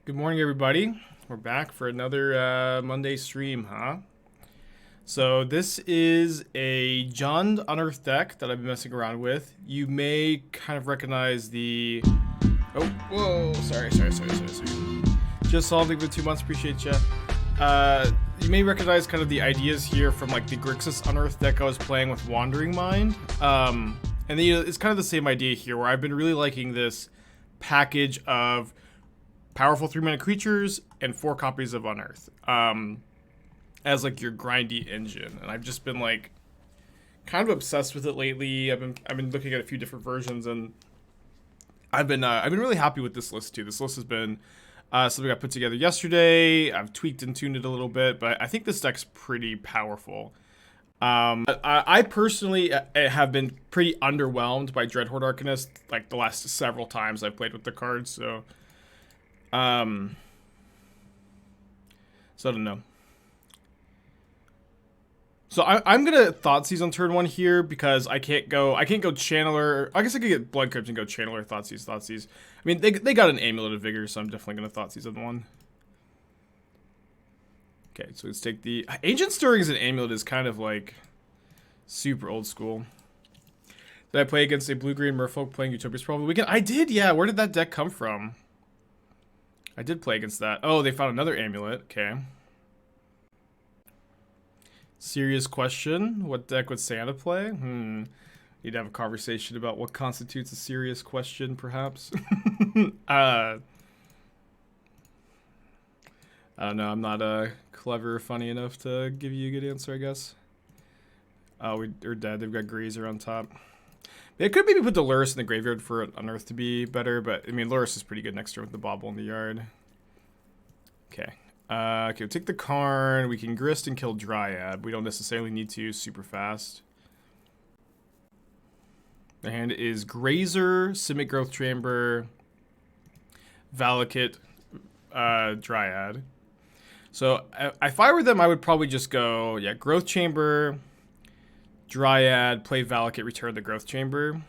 Good morning, everybody. We're back for another Monday stream, huh? So this is a Jund Unearth deck that I've been messing around with. You may kind of recognize the... Oh, whoa, sorry. Just saw it for 2 months, appreciate ya. You may recognize kind of the ideas here from like the Grixis Unearth deck I was playing with Wandering Mind. And it's kind of the same idea here, where I've been really liking this package of powerful 3-mana creatures and 4 copies of Unearth as like your grindy engine, and I've just been like kind of obsessed with it lately. I've been looking at a few different versions, and I've been really happy with this list too. This list has been something I put together yesterday. I've tweaked and tuned it a little bit, but I think this deck's pretty powerful. I personally have been pretty underwhelmed by Dreadhorde Arcanist like the last several times I've played with the cards, so I don't know. So I'm gonna Thoughtseize on turn 1 here because I can't go Channeler. I guess I could get Blood Crypt and go Channeler, Thoughtseize. I mean, they got an Amulet of Vigor, so I'm definitely gonna Thoughtseize on 1. Okay, so let's take the Ancient Stirring as an Amulet is kind of like super old school. Did I play against a blue-green Merfolk playing Utopia's Problem Weekend? I did, yeah. Where did that deck come from? I did play against that. Oh, they found another amulet. Okay. Serious question. What deck would Santa play? Need to have a conversation about what constitutes a serious question, perhaps. I don't know. I'm not clever or funny enough to give you a good answer, I guess. Oh, we're dead. They've got Grazer on top. They could maybe put the Lurrus in the graveyard for Unearth to be better, but I mean, Lurrus is pretty good next turn with the Bauble in the yard. Okay. Okay, we'll take the Karn. We can Grist and kill Dryad. We don't necessarily need to super fast. The hand is Grazer, Simic Growth Chamber, Valakut, Dryad. So if I were them, I would probably just go, yeah, Growth Chamber, Dryad, play Valakut, return the Growth Chamber.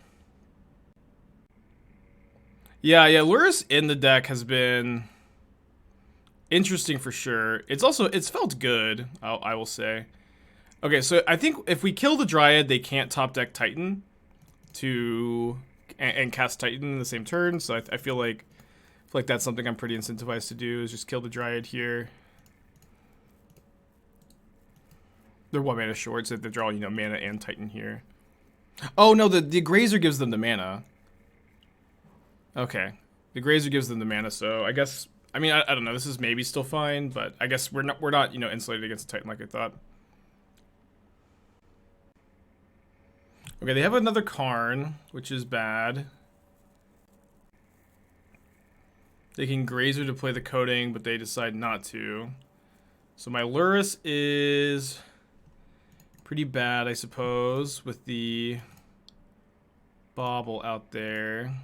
Yeah, Lurrus in the deck has been interesting for sure. It's felt good, I will say. Okay, so I think if we kill the Dryad, they can't top deck Titan and cast Titan in the same turn. So I feel like that's something I'm pretty incentivized to do, is just kill the Dryad here. They're 1 mana short, so they draw, mana and Titan here. Oh no, the Grazer gives them the mana. Okay, the Grazer gives them the mana, so I guess. I mean, I don't know. This is maybe still fine, but I guess we're not insulated against a Titan like I thought. Okay, they have another Karn, which is bad. They can Grazer to play the coding, but they decide not to. So my Lurrus is pretty bad, I suppose, with the Bauble out there.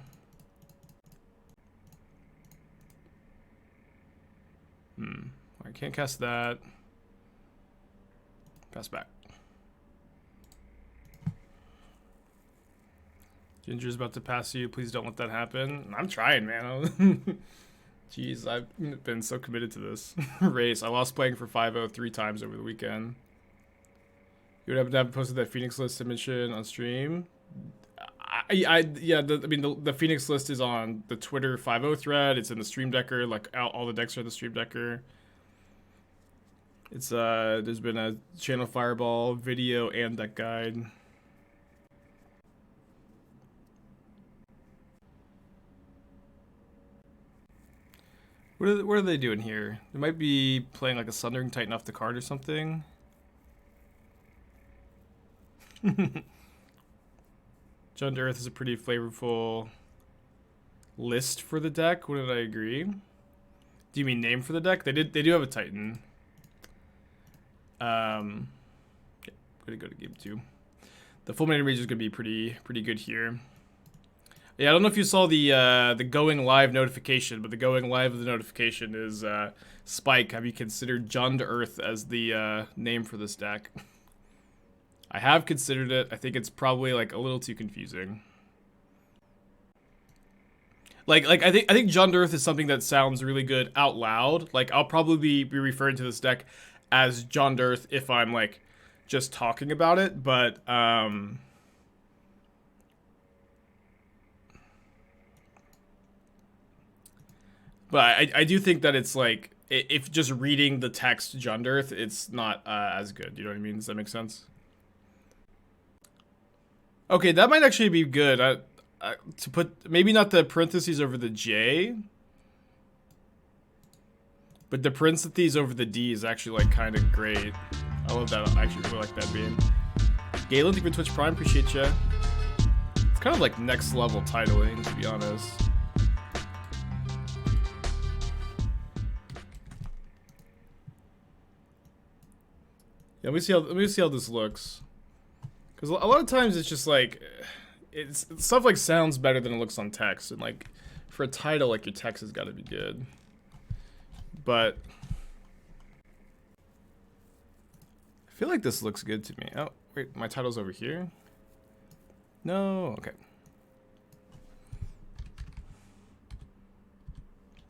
I can't cast that. Pass back. Ginger's about to pass you. Please don't let that happen. I'm trying, man. Jeez, I've been so committed to this race. I lost playing for 5-0 3 times over the weekend. You would have posted that Phoenix list submission on stream. The Phoenix list is on the Twitter 5-0 thread. It's in the Stream Decker. Like all the decks are in the Stream Decker. It's there's been a Channel Fireball video and deck guide. What are they doing here? They might be playing like a Sundering Titan off the card or something. Jund Earth is a pretty flavorful list for the deck. Wouldn't I agree? Do you mean name for the deck? They do have a Titan. Yeah, gonna go to game 2. The Fulminator Mage is gonna be pretty good here. Yeah, I don't know if you saw the going live notification, but the going live of the notification is Spike. Have you considered Jund Earth as the name for this deck? I have considered it. I think it's probably like a little too confusing. Like I think Jund Earth is something that sounds really good out loud. Like I'll probably be referring to this deck as Jund Earth if I'm like just talking about it, but I do think that it's like if just reading the text Jund Earth, it's not as good. You know what I mean? Does that make sense? Okay, that might actually be good. To put maybe not the parentheses over the J, but the parentheses over the D is actually like kind of great. I love that. I actually really like that being. Galen, thank you for Twitch Prime. Appreciate you. It's kind of like next level titling, to be honest. Yeah, let me see how this looks. Because a lot of times it's just like, it's stuff like sounds better than it looks on text, and like for a title, like your text has got to be good. But I feel like this looks good to me. Oh wait, my title's over here. No, okay.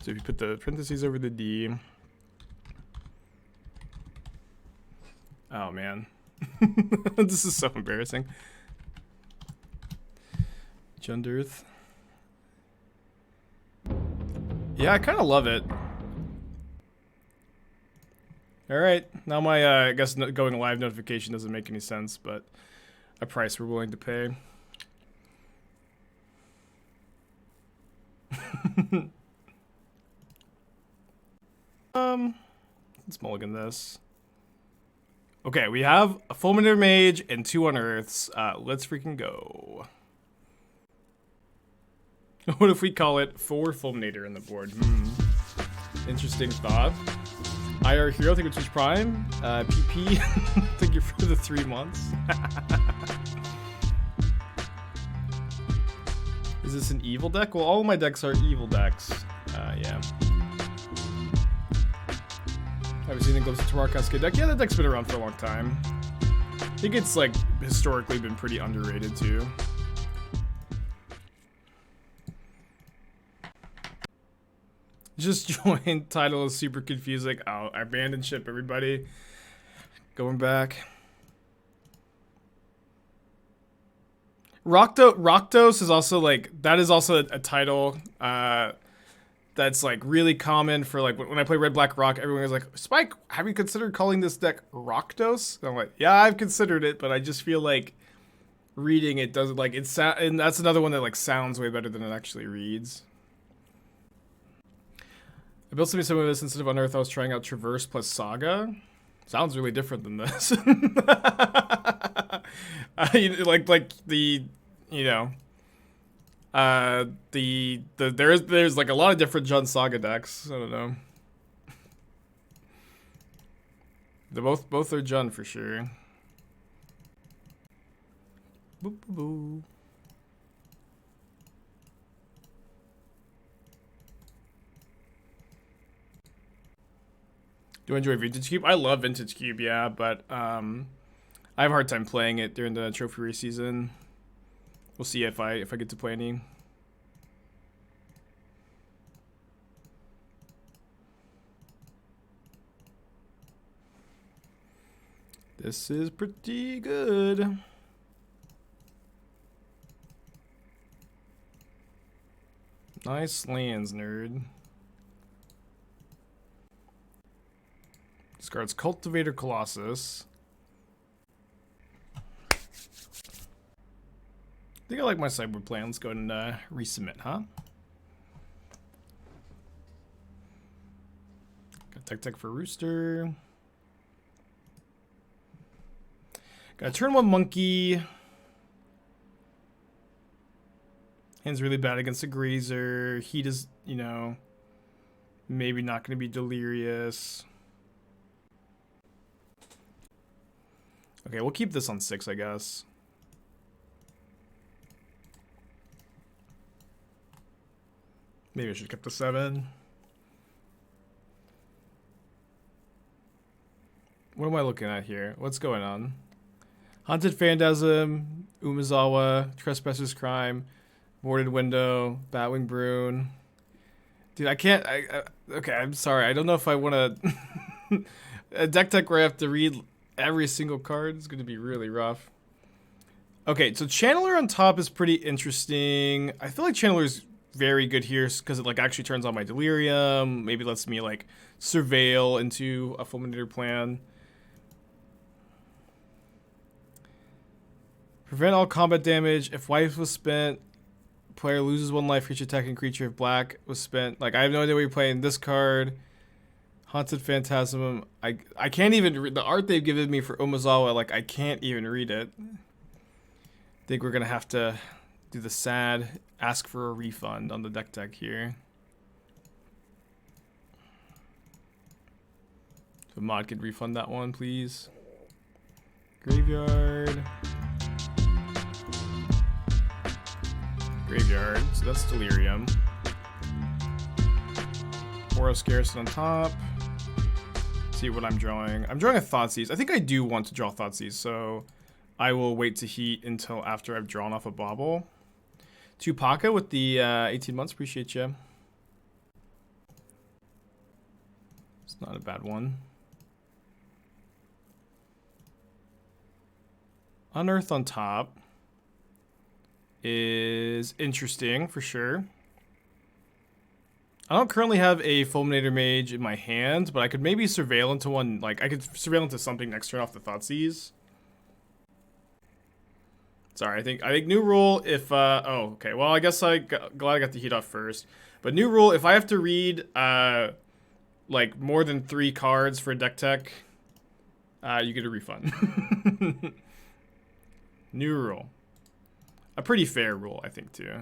So if you put the parentheses over the D. Oh man. This is so embarrassing. Jund Earth. Yeah, I kind of love it. Alright, now my, I guess going live notification doesn't make any sense, but a price we're willing to pay. Let's mulligan this. Okay, we have a Fulminator Mage and 2 Unearths. Let's freaking go. What if we call it 4 Fulminator in the board? Interesting thought. IR Hero, thank you for Twitch Prime. PP, thank you for the 3 months. Is this an evil deck? Well, all of my decks are evil decks. Yeah. Have you seen the Glimpse of Tomorrow Cascade deck? Yeah, that deck's been around for a long time. I think it's like historically been pretty underrated too. Just joined. Title is super confusing. Oh, I abandoned ship, everybody. Going back. Rakdos is also like, that is also a title that's like really common for like when I play Red Black Rock, everyone was like, Spike, have you considered calling this deck Rakdos? And I'm like, yeah, I've considered it, but I just feel like reading it doesn't like it sound, and that's another one that like sounds way better than it actually reads. I built some of this instead of Unearth. I was trying out Traverse plus Saga. Sounds really different than this. Like the, you know, there's like a lot of different Jund Saga decks. I don't know. They're both are Jund for sure. Boop, boop, boop. Do you enjoy Vintage Cube? I love Vintage Cube, yeah, but I have a hard time playing it during the trophy race season. We'll see if I get to play any. This is pretty good. Nice lands, nerd. Discards Cultivator Colossus. I think I like my sideboard plan. Let's go ahead and resubmit, huh? Got Tech for Rooster. Got a turn 1 Monkey. Hand's really bad against a Grazer. Heat is, you know, maybe not going to be Delirious. Okay, we'll keep this on 6, I guess. Maybe I should have kept the 7. What am I looking at here? What's going on? Haunted Phantasm, Umezawa, Trespasser's Crime, Boarded Window, Batwing Brune. Dude, I can't. Okay, I'm sorry. I don't know if I want to. A deck tech where I have to read every single card is going to be really rough. Okay, so Channeler on top is pretty interesting. I feel like Channeler is very good here because it like actually turns on my Delirium. Maybe lets me like surveil into a Fulminator plan. Prevent all combat damage. If life was spent, player loses 1 life for each attacking creature. If black was spent, like I have no idea what you're playing. This card, Haunted Phantasm. I can't even read the art they've given me for Umezawa. Like I can't even read it. I think we're gonna have to do the sad ask for a refund on the deck tech here. So Mod could refund that one, please. Graveyard. Graveyard, so that's Delirium. Boros Garrison on top. Let's see what I'm drawing. I'm drawing a Thoughtseize. I think I do want to draw Thoughtseize, so I will wait to heat until after I've drawn off a Bauble. Tupaka with the 18 months, appreciate you. It's not a bad one. Unearth on top is interesting for sure. I don't currently have a Fulminator Mage in my hand, but I could maybe surveil into one. Like I could surveil into something next turn off the Thoughtseize. Sorry, I think new rule if oh okay, well I guess glad I got the heat off first. But new rule, if I have to read like more than 3 cards for a deck tech, you get a refund. New rule. A pretty fair rule, I think, too.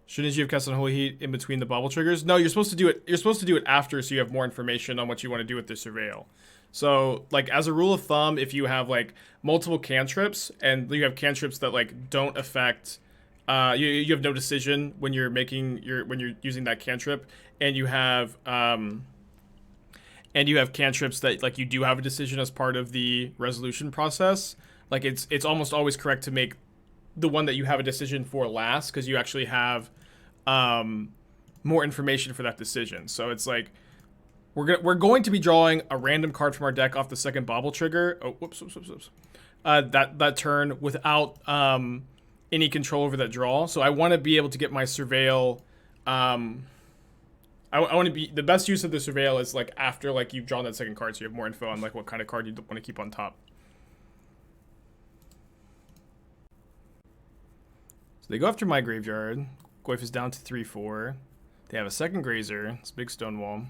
Shouldn't you have cast Unholy Heat in between the Bauble triggers? No, you're supposed to do it. You're supposed to do it after, so you have more information on what you want to do with the surveil. So, like, as a rule of thumb, if you have like multiple cantrips and you have cantrips that like don't affect, you have no decision when you're making when you're using that cantrip, and you have cantrips that like you do have a decision as part of the resolution process. Like it's almost always correct to make the one that you have a decision for last, because you actually have more information for that decision. So it's like we're going to be drawing a random card from our deck off the second Bauble trigger. Oh, whoops. That turn without any control over that draw. So I want to be able to get my surveil. I want to be, the best use of the surveil is like after like you've drawn that second card, so you have more info on like what kind of card you want to keep on top. So they go after my graveyard. Goyf is down to 3/4. They have a second Grazer. It's a big stone wall.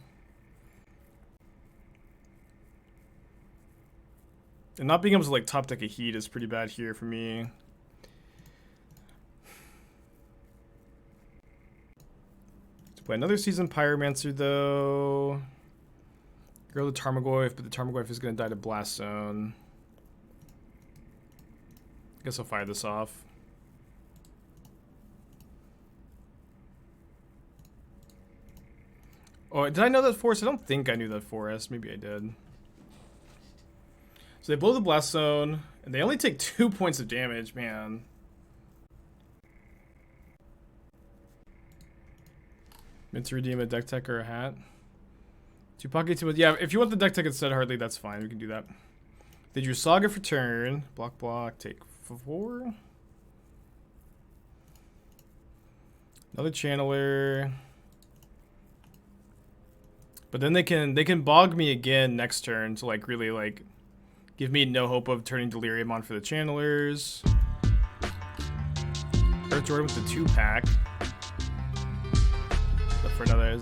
And not being able to like top deck a Heat is pretty bad here for me. Play another Seasoned Pyromancer though. Go to Tarmogoyf, but the Tarmogoyf is going to die to Blast Zone. Guess I'll fire this off. Oh, did I know that forest? I don't think I knew that forest. Maybe I did. So they blow the Blast Zone, and they only take 2 points of damage, man. Meant to redeem a deck tech or a hat. 2 pocket 2. Yeah, if you want the deck tech instead, hardly, that's fine. We can do that. They drew Saga for turn. Block, take 4. Another Channeler. But then they can bog me again next turn to like really like give me no hope of turning Delirium on for the Channelers. Earth Jordan with the 2-pack. Is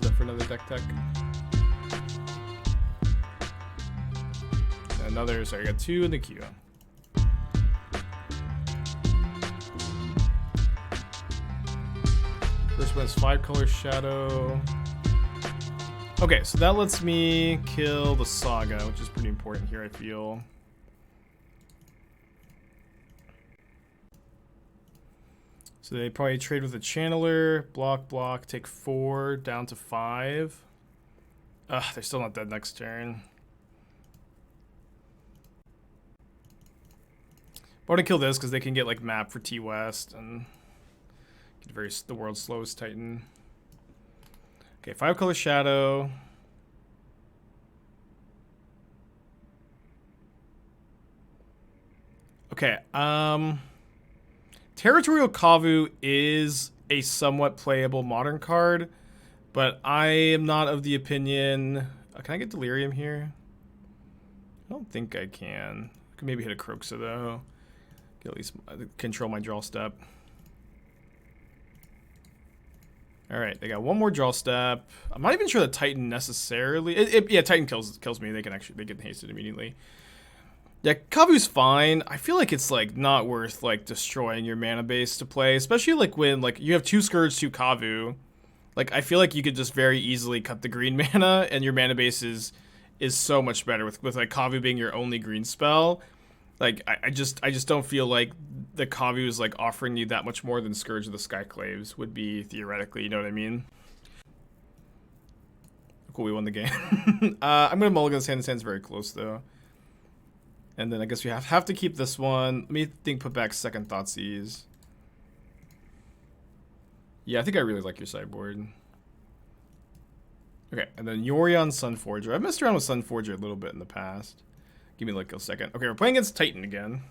that for another deck tech? Another, sorry, I got 2 in the queue. First one is 5-color Shadow. Okay, so that lets me kill the Saga, which is pretty important here, I feel. So they probably trade with a Channeler, block, take 4, down to 5. Ugh, they're still not dead next turn. I want to kill this because they can get like map for T West and get the world's slowest Titan. Okay, 5-color Shadow. Okay, Territorial Kavu is a somewhat playable modern card, but I am not of the opinion... can I get Delirium here? I don't think I can. I can maybe hit a Kroxa though. Get at least control my draw step. Alright, they got one more draw step. I'm not even sure the Titan necessarily... yeah, Titan kills me. They get hasted immediately. Yeah, Kavu's fine. I feel like it's like not worth like destroying your mana base to play, especially like when like you have 2 Scourge, 2 Kavu. Like I feel like you could just very easily cut the green mana, and your mana base is so much better with like Kavu being your only green spell. Like I just don't feel like the Kavu is like offering you that much more than Scourge of the Skyclaves would be theoretically. You know what I mean? Cool, we won the game. I'm gonna mulligan this hand. This hand's very close though. And then I guess we have to keep this one. Let me think, put back second Thoughtseize. Yeah, I think I really like your sideboard. Okay, and then Yorion Sunforger. I've messed around with Sunforger a little bit in the past. Give me like a second. Okay, we're playing against Titan again.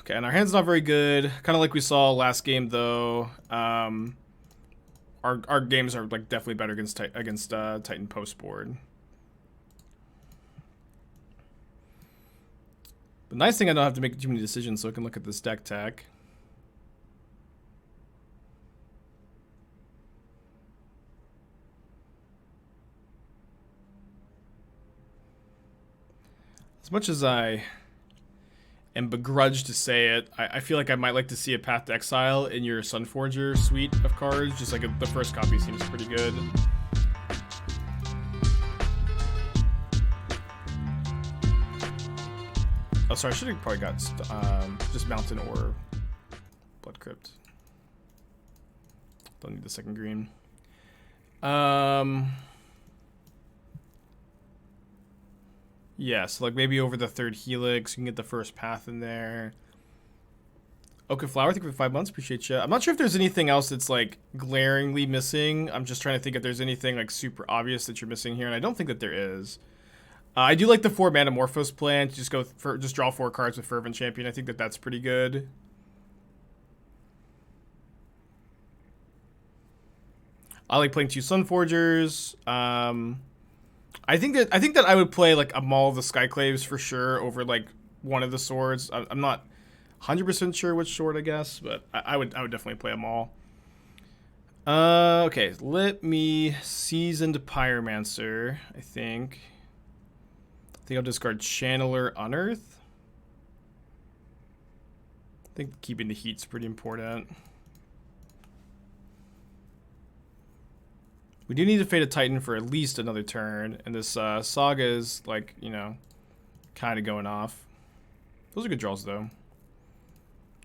Okay, and our hand's not very good. Kind of like we saw last game though. Our games are like definitely better against Titan post board. The nice thing, I don't have to make too many decisions, so I can look at this deck tech. As much as I am begrudged to say it, I feel like I might like to see a Path to Exile in your Sunforger suite of cards. Just like the first copy seems pretty good. Oh, sorry, I should have probably got just Mountain or Blood Crypt. Don't need the second green. Yeah, so like maybe over the third Helix, you can get the first Path in there. Okay, Flower, thank you for 5 months. Appreciate you. I'm not sure if there's anything else that's like glaringly missing. I'm just trying to think if there's anything like super obvious that you're missing here, and I don't think that there is. I do like the 4 mana Morphos plan. Just just draw 4 cards with Fervent Champion. I think that that's pretty good. I like playing 2 Sunforgers. I think that I would play like a Maul of the Skyclaves for sure over like one of the swords. I'm not 100% sure which sword, I guess, but I would definitely play a Maul. Okay, let me Seasoned Pyromancer. I think I'll discard Channeler Unearth. I think keeping the heat's pretty important. We do need to fade a Titan for at least another turn, and this Saga is like, you know, kind of going off. Those are good draws though.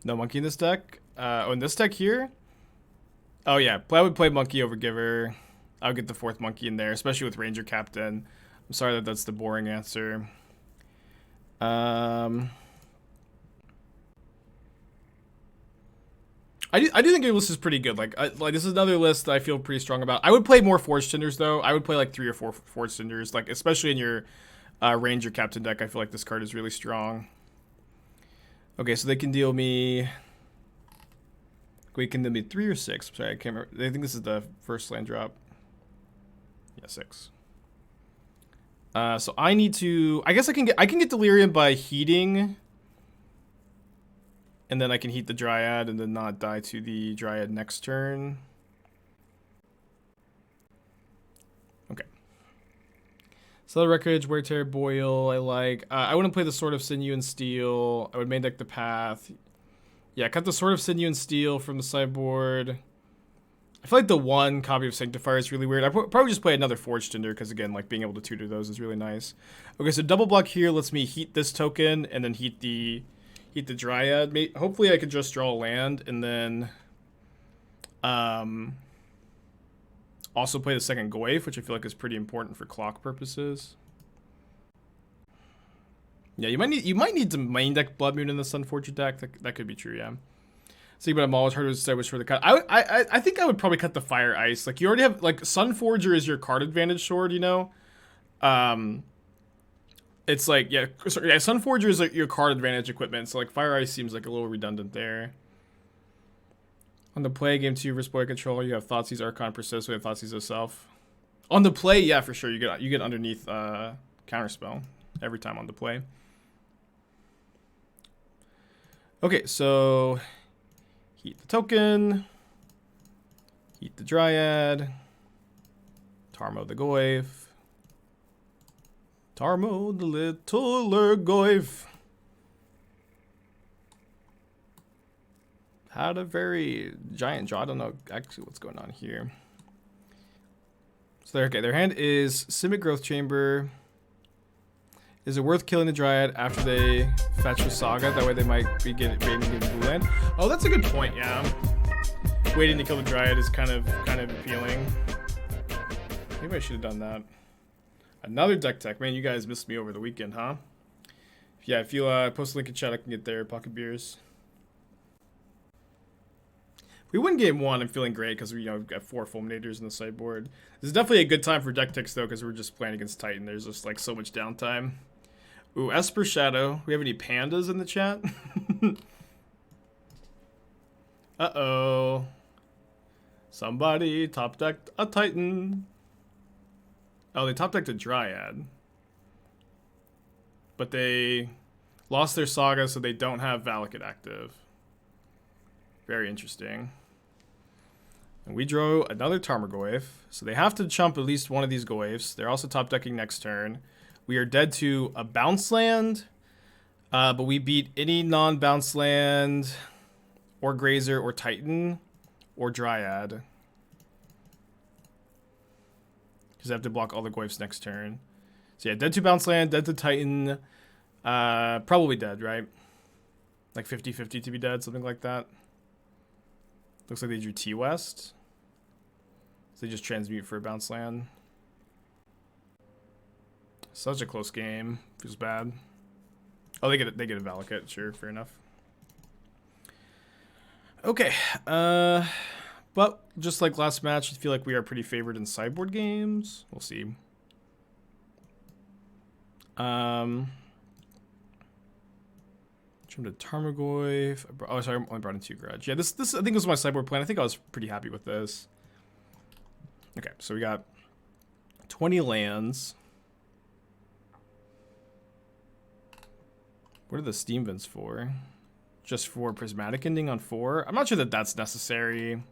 No Monkey in this deck. Oh, in this deck here? Oh yeah, I would play Monkey over Giver. I would get the 4th Monkey in there, especially with Ranger Captain. I'm sorry that that's the boring answer. I do think your list is pretty good. Like this is another list that I feel pretty strong about. I would play more Forge Tinders though. I would play like 3 or 4 Forge Tinders, like especially in your Ranger Captain deck. I feel like this card is really strong. Okay, so they can deal me. Wait, can they be 3 or 6? Sorry, I can't remember. I think this is the first land drop. Yeah, 6. So I need to. I guess I can get Delirium by heating. And then I can heat the Dryad and then not die to the Dryad next turn. Okay. Stellar Wreckage, Wear Tear, Boil, I like. I wouldn't play the Sword of Sinew and Steel. I would main deck the Path. Yeah, cut the Sword of Sinew and Steel from the sideboard. I feel like the 1 copy of Sanctifier is really weird. I'd probably just play another Forge Tinder because, again, like being able to tutor those is really nice. Okay, so double block here lets me heat this token and then heat the Dryad. Hopefully I could just draw a land and then also play the second Goyf, which I feel like is pretty important for clock purposes. Yeah, you might need to main deck Blood Moon in the Sunforger deck. That could be true, yeah. See, but I'm always hard to decide which for the cut. I think I would probably cut the Fire Ice. Like, you already have, like, Sunforger is your card advantage sword, you know? It's like, yeah, sorry, yeah, Sunforger is like your card advantage equipment, so like Fire Ice seems like a little redundant there. On the play, game 2, Risk Boy Control, you have Thoughtseize, Archon, Persist, we have Thoughtseizes itself. On the play, yeah, for sure, you get underneath Counterspell every time on the play. Okay, so heat the token, heat the Dryad, Tarmo the Goyf, Tarmo the little Lurrus. Had a very giant draw. I don't know actually what's going on here. So their hand is Simic Growth Chamber. Is it worth killing the Dryad after they fetch a Saga? That way they might be waiting to get blue land. Oh, that's a good point, yeah. Waiting to kill the Dryad is kind of appealing. Maybe I should have done that. Another deck tech. Man, you guys missed me over the weekend, huh? Yeah, if you post a link in chat, I can get their pocket beers. If we win game 1, I'm feeling great because we got 4 Fulminators in the sideboard. This is definitely a good time for deck techs though, because we're just playing against Titan. There's just like so much downtime. Ooh, Esper Shadow. We have any pandas in the chat? Uh-oh. Somebody top decked a Titan. Oh, they top decked a Dryad. But they lost their Saga, so they don't have Valakut active. Very interesting. And we drew another Tarmogoyf, so they have to chump at least one of these Goyfs. They're also top decking next turn. We are dead to a bounce land, but we beat any non-bounce land, or Grazer, or Titan, or Dryad. Because I have to block all the Goyfs next turn. So yeah, dead to bounce land, dead to Titan, probably dead, right? Like 50-50 to be dead, something like that. Looks like they drew T-West. So they just transmute for a bounce land. Such a close game. Feels bad. Oh, they get a Valakut. Sure, fair enough. Okay. But just like last match, I feel like we are pretty favored in sideboard games. We'll see. Trimmed a Tarmogoyf. Oh, sorry, I only brought in 2 Grudge. Yeah, this I think was my sideboard plan. I think I was pretty happy with this. Okay, so we got 20 lands. What are the Steam Vents for? Just for Prismatic Ending on 4? I'm not sure that that's necessary.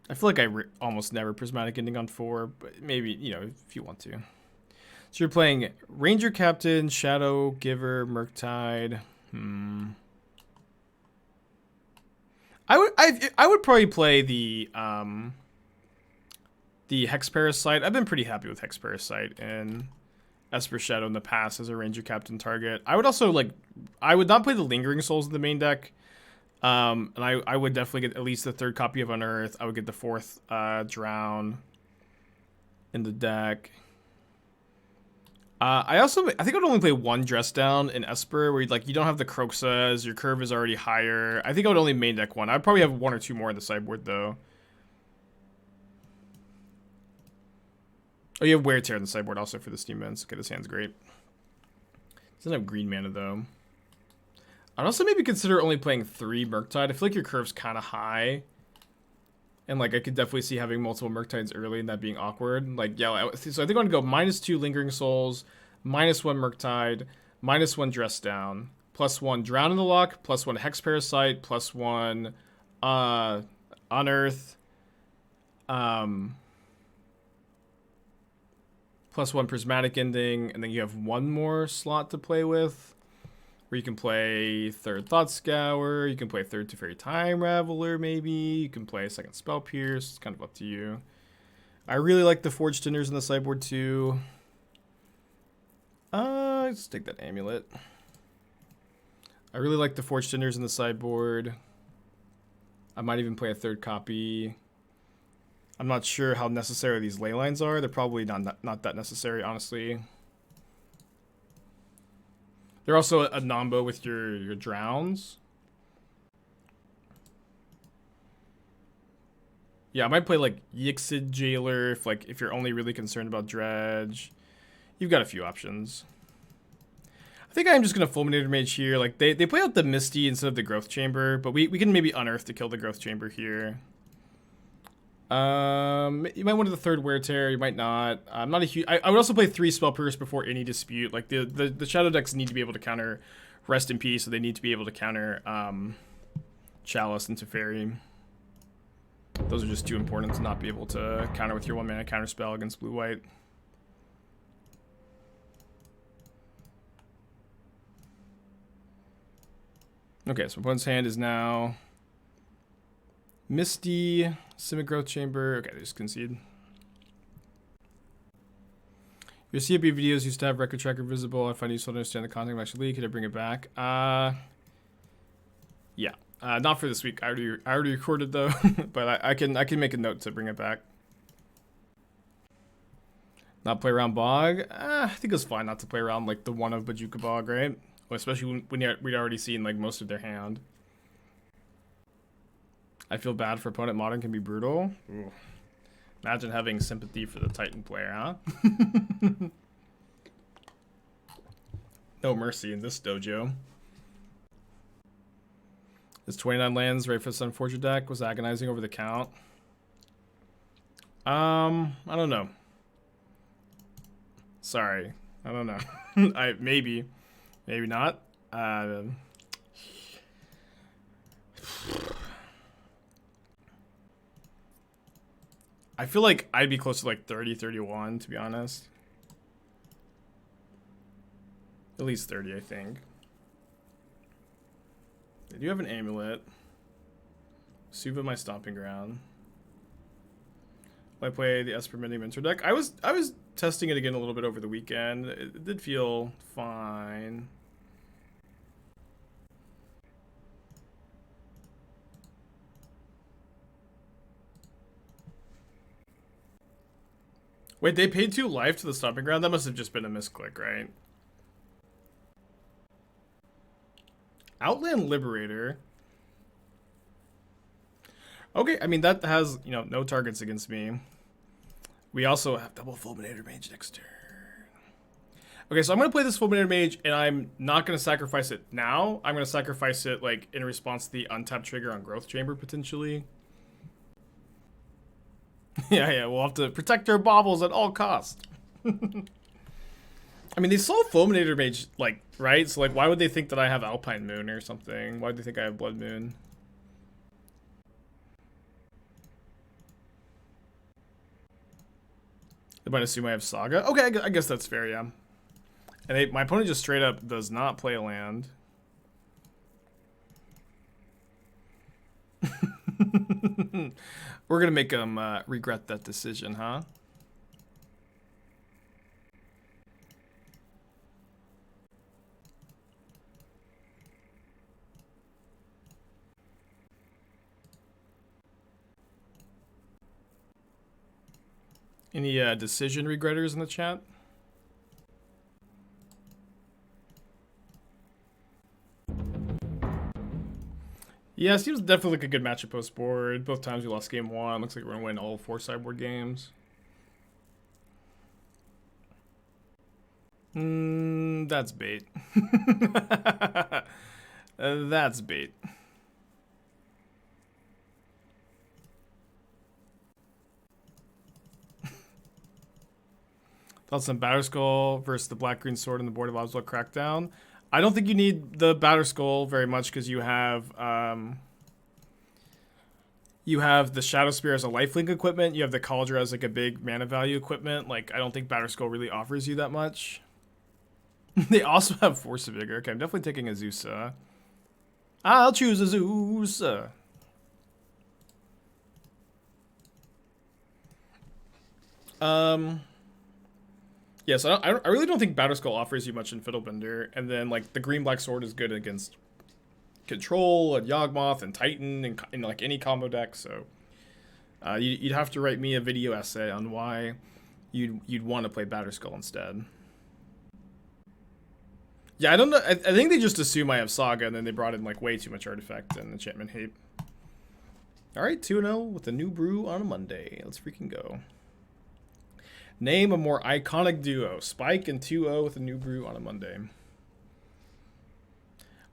I feel like I almost never Prismatic Ending on 4, but maybe, if you want to. So you're playing Ranger Captain, Shadow Giver, Murktide. I would probably play the Hex Parasite. I've been pretty happy with Hex Parasite and Esper Shadow in the past as a Ranger Captain target. I would also I would not play the Lingering Souls in the main deck. And I would definitely get at least the 3rd copy of Unearth. I would get the 4th Drown in the deck. I think I'd only play 1 Dress Down in Esper, where you don't have the Kroxas, your curve is already higher. I think I would only main deck 1. I'd probably have 1 or 2 more in the sideboard though. Oh, you have Wear Tear in the sideboard also for the Steam Vents. Okay, this hand's great. Doesn't have green mana though. I'd also maybe consider only playing 3 Murktide. I feel like your curve's kind of high. And, I could definitely see having multiple Murktides early and that being awkward. So I think I'm going to go -2 Lingering Souls, -1 Murktide, -1 Dress Down, +1 Drown in the Lock, +1 Hex Parasite, +1 Unearth, +1 Prismatic Ending, and then you have 1 more slot to play with. Where you can play 3rd Thought Scour, you can play 3rd Teferi Time Raveler, maybe. You can play 2nd Spell Pierce. It's kind of up to you. I really like the Forged Tinders in the sideboard too. Let's take that Amulet. I really like the Forged Tinders in the sideboard. I might even play a 3rd copy. I'm not sure how necessary these ley lines are. They're probably not that necessary, honestly. They're also a nombo with your drowns. Yeah, I might play like Yixid Jailer if you're only really concerned about Dredge. You've got a few options. I think I'm just gonna Fulminator Mage here. Like they play out the Misty instead of the Growth Chamber, but we can maybe Unearth to kill the Growth Chamber here. You might want the third Wear Tear, you might not. I'm not a huge. I would also play 3 Spell Pierce before any dispute. Like the Shadow decks need to be able to counter Rest in Peace, so they need to be able to counter Chalice and Teferi. Those are just too important to not be able to counter with your 1-mana counter spell against blue-white. Okay, so my opponent's hand is now Misty, Simic Growth Chamber. Okay, they just concede. Your CFB videos used to have record tracker visible. I find it useful to understand the content of actually leak. Could I bring it back? Yeah. Not for this week. I already recorded though, but I can make a note to bring it back. Not play around Bog. I think it's fine not to play around like the one of Bajuka Bog, right? Well, especially when we'd already seen like most of their hand. I feel bad for opponent. Modern can be brutal. Ooh. Imagine having sympathy for the Titan player, huh? No mercy in this dojo. This 29 lands right for the Sunforger deck was agonizing over the count. I don't know. Sorry, I don't know. Maybe not. I feel like I'd be close to like 30, 31, to be honest. At least 30, I think. They do have an amulet. Suva my Stomping Ground. I play the Esper Mini Mentor deck. I was testing it again a little bit over the weekend. It did feel fine. Wait, they paid 2 life to the Stomping Ground? That must have just been a misclick, right? Outland Liberator. Okay, I mean, that has, you know, no targets against me. We also have double Fulminator Mage next turn. Okay, so I'm going to play this Fulminator Mage, and I'm not going to sacrifice it now. I'm going to sacrifice it, like, in response to the untap trigger on Growth Chamber, potentially. Yeah, we'll have to protect our baubles at all costs. I mean, they saw Fulminator Mage, like, right? So, like, why would they think that I have Alpine Moon or something? Why would they think I have Blood Moon? They might assume I have Saga. Okay, I guess that's fair, yeah. And my opponent just straight up does not play a land. We're gonna make them regret that decision, huh? Any decision regretters in the chat? Yeah, seems definitely like a good matchup post board. Both times we lost game 1. Looks like we're gonna win all 4 sideboard games. That's bait. That's bait. Thoughts on Batterskull versus the Black-Green Sword and the Board of Oswald Crackdown? I don't think you need the Batterskull very much because you have the Shadow Spear as a lifelink equipment. You have the Cauldron as like a big mana value equipment. Like, I don't think Batterskull really offers you that much. They also have Force of Vigor. Okay, I'm definitely taking Azusa. I'll choose Azusa. Yeah, so I really don't think Batterskull offers you much in Fiddlebender, and then like the green-black sword is good against Control and Yawgmoth and Titan and like any combo deck. So you'd have to write me a video essay on why you'd want to play Batterskull instead. Yeah, I don't know. I think they just assume I have Saga, and then they brought in like way too much artifact and enchantment hate. All right, 2-0 with a new brew on a Monday. Let's freaking go. Name a more iconic duo. Spike and 2-0 with a new brew on a Monday.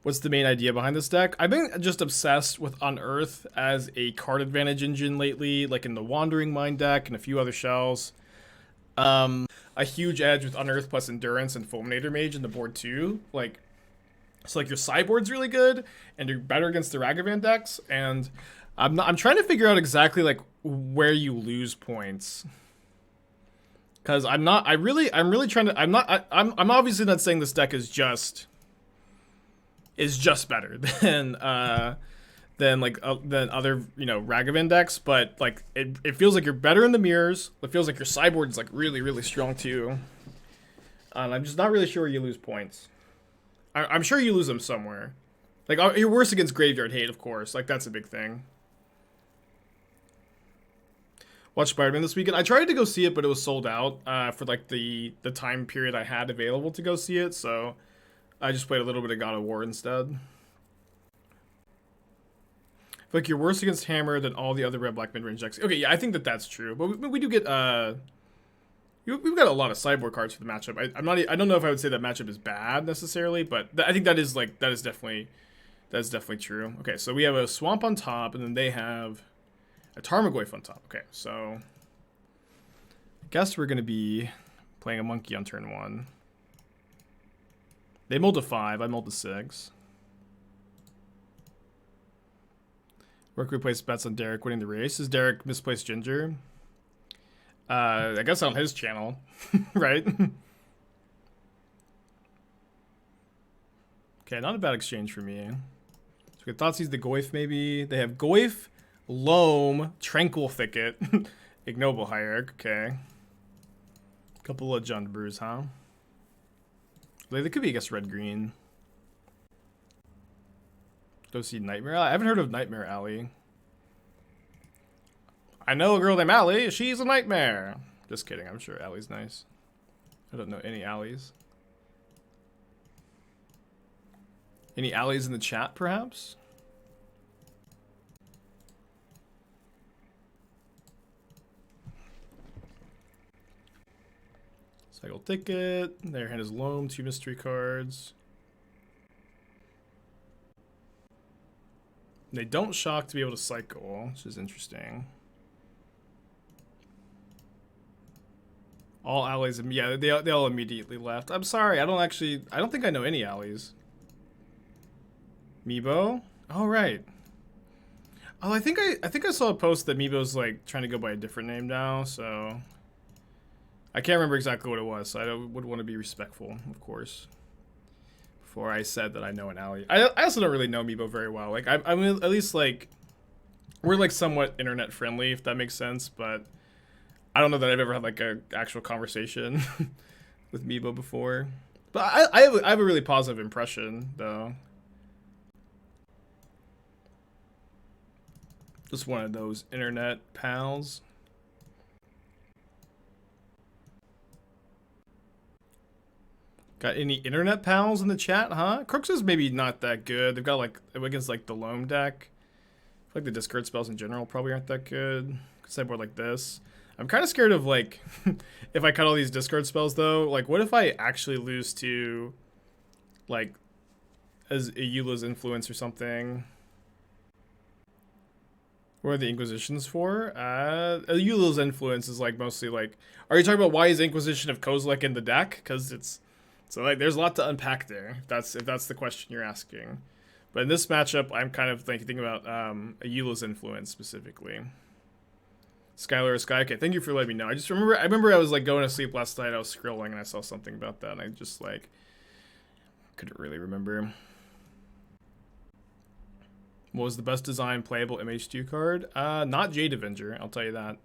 What's the main idea behind this deck? I've been just obsessed with Unearth as a card advantage engine lately, like in the Wandering Mind deck and a few other shells. A huge edge with Unearth plus Endurance and Fulminator Mage in the board too. Like, so like your sideboard's really good, and you're better against the Ragavan decks. And I'm trying to figure out exactly like where you lose points. Because I'm really trying to. I'm obviously not saying this deck is just better than other Ragavan decks, but like it feels like you're better in the mirrors. It feels like your sideboard is like really strong too. I'm just not really sure where you lose points. I'm sure you lose them somewhere. Like you're worse against Graveyard Hate, of course. Like that's a big thing. Watched Spider-Man this weekend. I tried to go see it, but it was sold out for like the time period I had available to go see it. So I just played a little bit of God of War instead. I feel like you're worse against Hammer than all the other red-black mid-range decks. Okay, yeah, I think that's true. But we do get we've got a lot of sideboard cards for the matchup. I don't know if I would say that matchup is bad necessarily, but I think that is definitely true. Okay, so we have a Swamp on top, and then they have a Tarmogoyf on top. Okay, so I guess we're gonna be playing a monkey on turn 1. They mulled to 5, I mulled to 6. Where can we place bets on Derek winning the race? Is Derek misplaced Ginger? I guess on his channel, right? Okay, not a bad exchange for me. So we got Thoughtseize the Goyf maybe. They have Goyf, Loam, Tranquil Thicket, Ignoble Hierarch. Okay. Couple of Jund Brews, huh? They could be, I guess, red-green. Go see Nightmare Alley. I haven't heard of Nightmare Alley. I know a girl named Alley. She's a nightmare. Just kidding. I'm sure Alley's nice. I don't know any Alleys. Any Alleys in the chat, perhaps? Cycle Ticket. Their hand is Loam. 2 mystery cards. They don't shock to be able to cycle, which is interesting. All allies, yeah, they all immediately left. I'm sorry, I don't think I know any allies. Meebo? Oh, right. Oh, I think I saw a post that Meebo's like trying to go by a different name now, so I can't remember exactly what it was, so I would want to be respectful, of course. Before I said that I know an ally. I also don't really know Meebo very well. Like I'm at least like we're like somewhat internet friendly, if that makes sense, but I don't know that I've ever had like a actual conversation with Meebo before. But I have a really positive impression though. Just one of those internet pals. Got any internet pals in the chat, huh? Kroxa's maybe not that good. They've got like against like the Loam deck. I feel like the discard spells in general probably aren't that good. Sideboard like this. I'm kind of scared of like if I cut all these discard spells though. Like what if I actually lose to like as a Eula's Influence or something? What are the Inquisitions for? Eula's Influence is like mostly like. Are you talking about why is Inquisition of Kozilek in the deck? Because it's. So like, there's a lot to unpack there. If that's the question you're asking, but in this matchup, I'm kind of thinking about a Eula's Influence specifically. Skylar or Sky. Okay, thank you for letting me know. I remember I was like going to sleep last night. I was scrolling and I saw something about that, and I just like couldn't really remember. What was the best design playable MH2 card? Not Jade Avenger. I'll tell you that.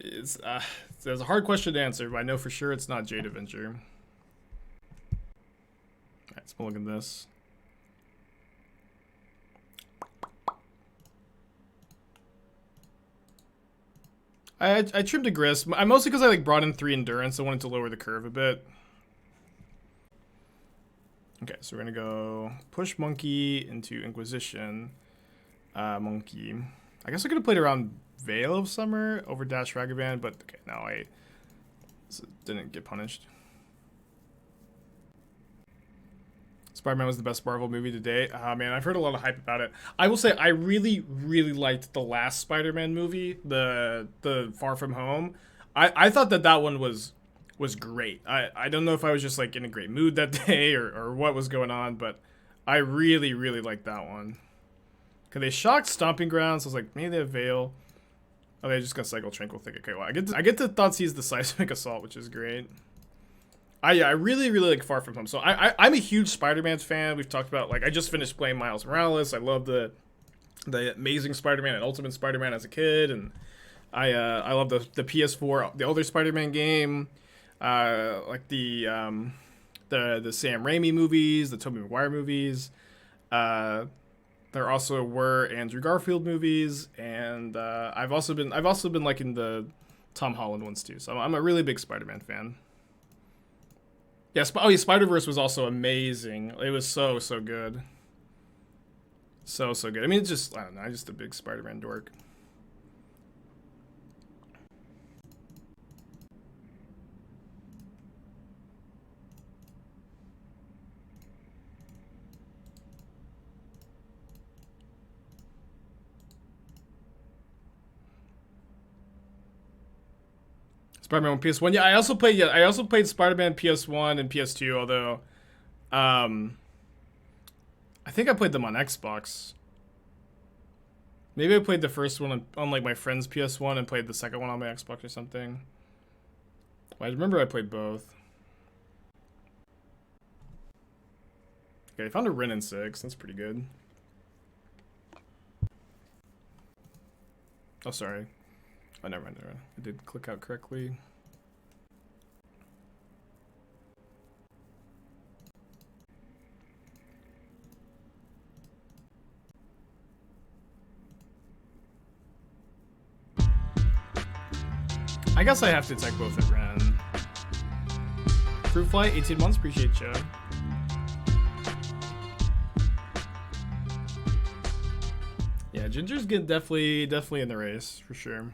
It's a hard question to answer, but I know for sure it's not Jade Avenger. Alright, let's look at this. I trimmed a Grist. Mostly because I like brought in 3 endurance. I wanted to lower the curve a bit. Okay, so we're gonna go push monkey into Inquisition. Monkey. I guess I could have played around Veil of Summer over Dash Ragavan, but okay, now I didn't get punished. Spider-Man was the best Marvel movie to date. Man, I've heard a lot of hype about it. I will say I really, really liked the last Spider-Man movie, the Far From Home. I thought that one was great. I don't know if I was just like in a great mood that day or what was going on, but I really, really liked that one. Cause they shocked Stomping Ground, so I was like, maybe they have Veil. Oh, they just got Cycle Tranquil Thicket. Okay, well, I get to Thoughtseize the Seismic Assault, which is great. Yeah, I really, really like Far From Home. So I'm a huge Spider-Man fan. We've talked about, like, I just finished playing Miles Morales. I love the Amazing Spider-Man and Ultimate Spider-Man as a kid, and I love the PS4, the older Spider-Man game, like the Sam Raimi movies, the Tobey Maguire movies. There also were Andrew Garfield movies, and I've also been liking the Tom Holland ones too. So I'm a really big Spider-Man fan. Yeah, Spider-Verse was also amazing. It was so good. So good. I mean, it's just, I don't know, I'm just a big Spider-Man dork. Spider-Man on PS1. Yeah, I also played Spider-Man PS1 and PS2, although I think I played them on Xbox. Maybe I played the first one on like my friend's PS1 and played the second one on my Xbox or something. Well, I remember I played both. Okay, I found a Ren in 6. That's pretty good. Oh, sorry. Oh, never mind. I did click out correctly. I guess I have to attack both at Ren. Fruit Fly, 18 months. Appreciate you. Yeah, Ginger's good. Definitely in the race for sure.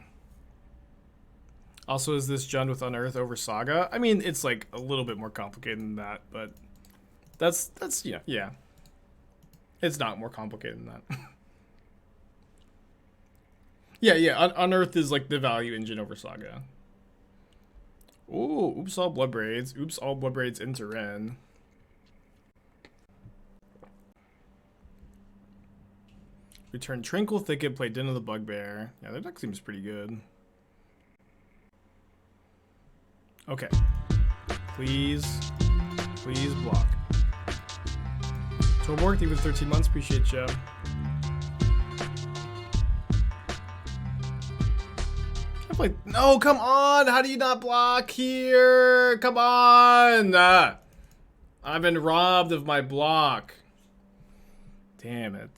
Also, is this Jund with Unearth over Saga? I mean, it's like a little bit more complicated than that, but that's yeah. It's not more complicated than that. yeah. Unearth is like the value engine over Saga. Ooh, oops all Blood Braids. Oops all Blood Braids into Ren. Return Tranquil Thicket, play Den of the Bugbear. Yeah, that deck seems pretty good. Okay. Please block. Torborg, even 13 months. Appreciate you. No, come on. How do you not block here? Come on. I've been robbed of my block. Damn it.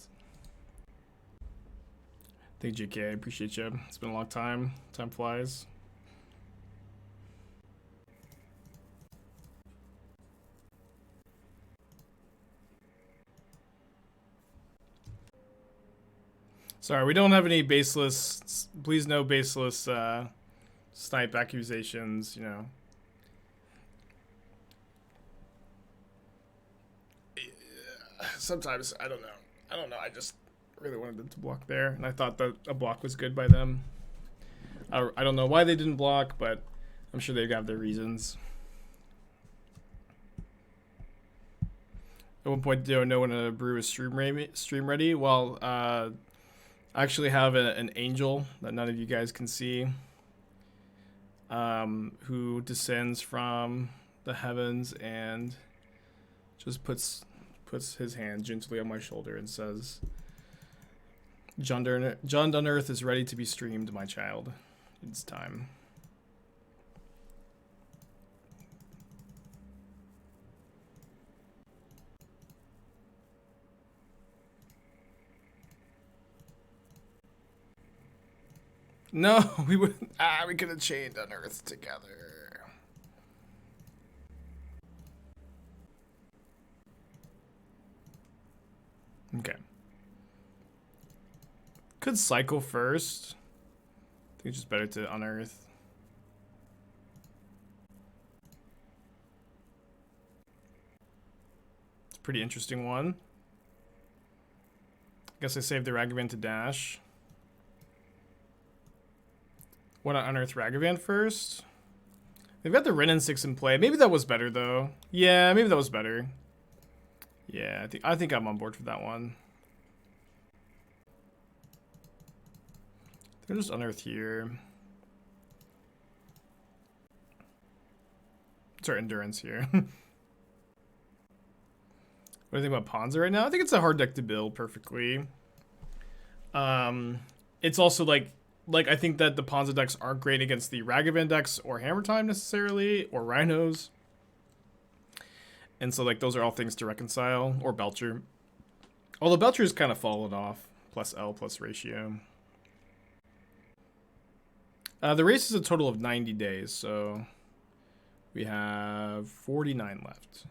Thank you, JK. I appreciate you. It's been a long time. Time flies. Sorry, we don't have any baseless, please no baseless snipe accusations, you know. Sometimes, I don't know, I just really wanted them to block there, and I thought that a block was good by them. I don't know why they didn't block, but I'm sure they've got their reasons. At one point, do I know when a brew is stream ready? Well, I actually have an angel that none of you guys can see, who descends from the heavens and just puts his hand gently on my shoulder and says, Jund Unearth is ready to be streamed, my child. It's time. No, we wouldn't. We could have chained Unearth together. Okay. Could cycle first. I think it's just better to unearth. It's a pretty interesting one. Guess I saved the Ragavan to dash. Want to unearth Ragavan first? They've got the Wrenn and 6 in play. Maybe that was better though. Yeah, maybe that was better. Yeah, I think I'm on board for that one. They'll just unearth here. It's our endurance here. What do you think about Ponza right now? I think it's a hard deck to build perfectly. It's also like I think that the Ponza decks aren't great against the Ragavan decks or Hammer Time necessarily, or Rhinos. And so like those are all things to reconcile, or Belcher. Although Belcher's kind of fallen off, plus L plus ratio. The race is a total of 90 days, so we have 49 left.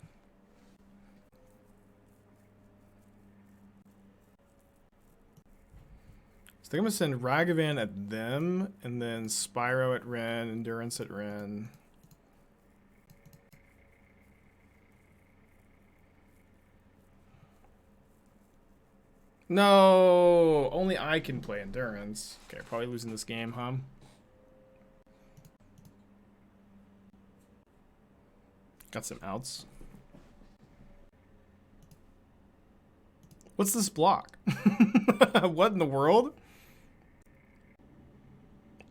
So I'm going to send Ragavan at them, and then Spyro at Wrenn, Endurance at Wrenn. No, only I can play Endurance. Okay, probably losing this game, huh? Got some outs. What's this block? What in the world?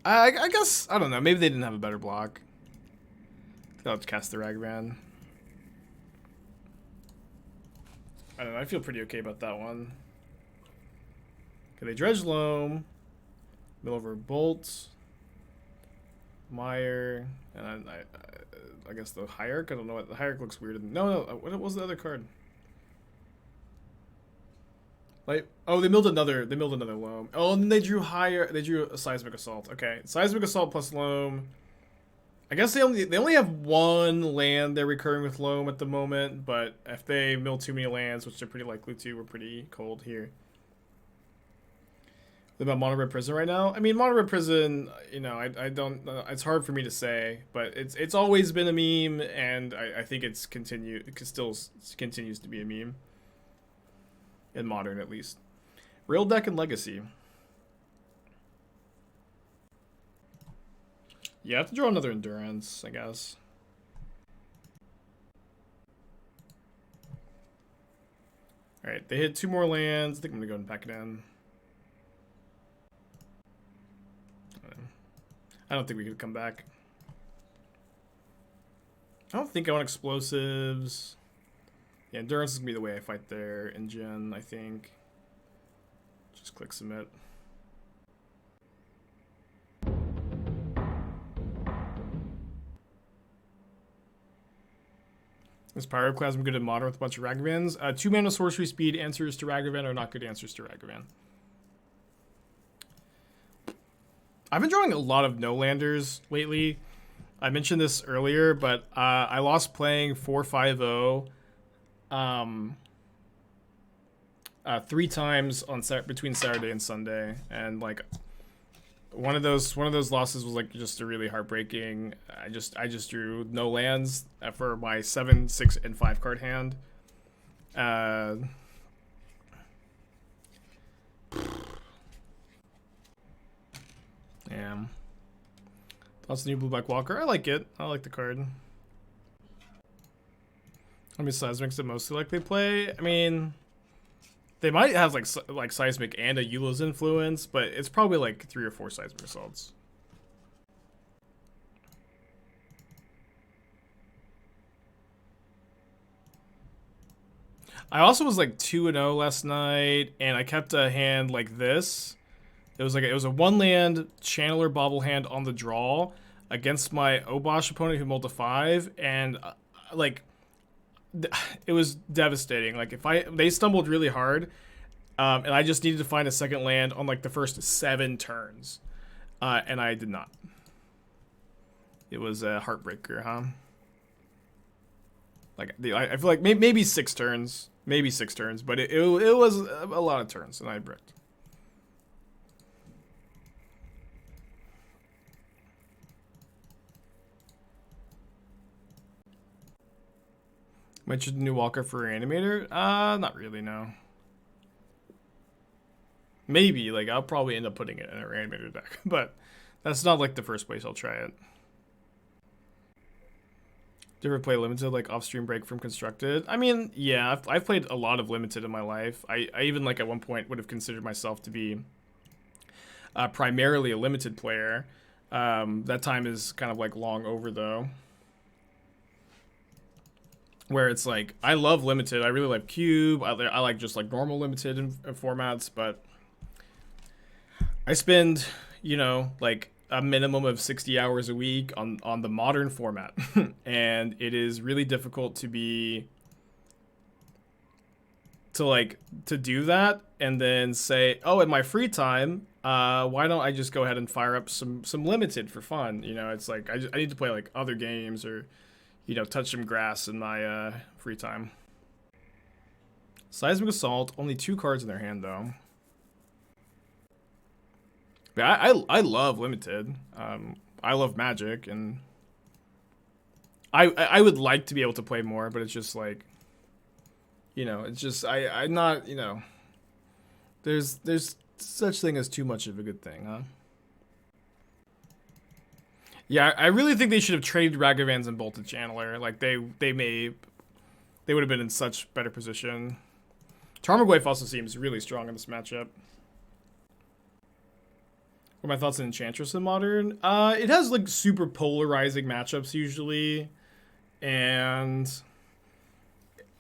I guess, I don't know. Maybe they didn't have a better block. I'll have to cast the Ragavan. I don't know. I feel pretty okay about that one. Okay, they Dredge Loam. Mill over Bolt. Mire. And I guess the Hierarch. I don't know what the Hierarch looks weird. No. What was the other card? Like, oh, they milled another Loam. Oh, and then they drew a Seismic Assault. Okay, Seismic Assault plus Loam. I guess they only have one land they're recurring with Loam at the moment, but if they mill too many lands, which they're pretty likely to, we're pretty cold here. What about Mono Red Prison right now? I mean, Mono Red Prison, you know, I don't. It's hard for me to say, but it's always been a meme, and I think it still continues to be a meme. In Modern, at least. Real deck and Legacy. Yeah, I have to draw another Endurance, I guess. Alright, they hit 2 more lands. I think I'm going to go and pack it in. I don't think we could come back. I don't think I want explosives. Yeah, Endurance is going to be the way I fight their engine, I think. Just click submit. Is Pyroclasm good at Modern with a bunch of Ragavans? 2 mana sorcery speed answers to Ragavan are not good answers to Ragavan. I've been drawing a lot of no-landers lately. I mentioned this earlier, but I lost playing 4-5-0 3 times on between Saturday and Sunday, and like one of those losses was like just a really heartbreaking. I just drew no lands for my 7, 6, and 5 card hand. Yeah. Lots of new Blue Black Walker. I like it. I like the card. How many Seismics that mostly like they play? I mean, they might have like Seismic and a Eula's influence, but it's probably like 3 or 4 Seismic Assaults. I also was like 2-0 last night, and I kept a hand like this. It was a 1-land Channeler Bauble hand on the draw against my Obosh opponent who mulled to 5, and like it was devastating. Like they stumbled really hard, and I just needed to find a second land on like the first 7 turns, and I did not. It was a heartbreaker, huh? Like I feel like maybe 6 turns, Maybe 6 turns, but it was a lot of turns, and I bricked. Might choose a new Walker for Animator? Not really, no. Maybe, like, I'll probably end up putting it in a Animator deck, but that's not, like, the first place I'll try it. Do you ever play Limited, like, off-stream break from Constructed? I mean, yeah, I've played a lot of Limited in my life. I even, like, at one point would have considered myself to be primarily a Limited player. That time is kind of, like, long over, though. Where it's like, I love Limited. I really like Cube. I like just like normal Limited in formats, but I spend, you know, like a minimum of 60 hours a week on the modern format. And it is really difficult to do that and then say, oh, in my free time, why don't I just go ahead and fire up some Limited for fun? You know, it's like, I need to play like other games or, you know, touch some grass in my free time. Seismic Assault, only 2 cards in their hand, though. But I love Limited. I love Magic, and I would like to be able to play more, but it's just like, you know, it's just, I'm not, you know, there's such thing as too much of a good thing, huh? Yeah, I really think they should have traded Ragavans and Bolted Channeler. Like, they would have been in such better position. Tarmogoyf also seems really strong in this matchup. What are my thoughts on Enchantress in Modern? It has, like, super polarizing matchups usually. And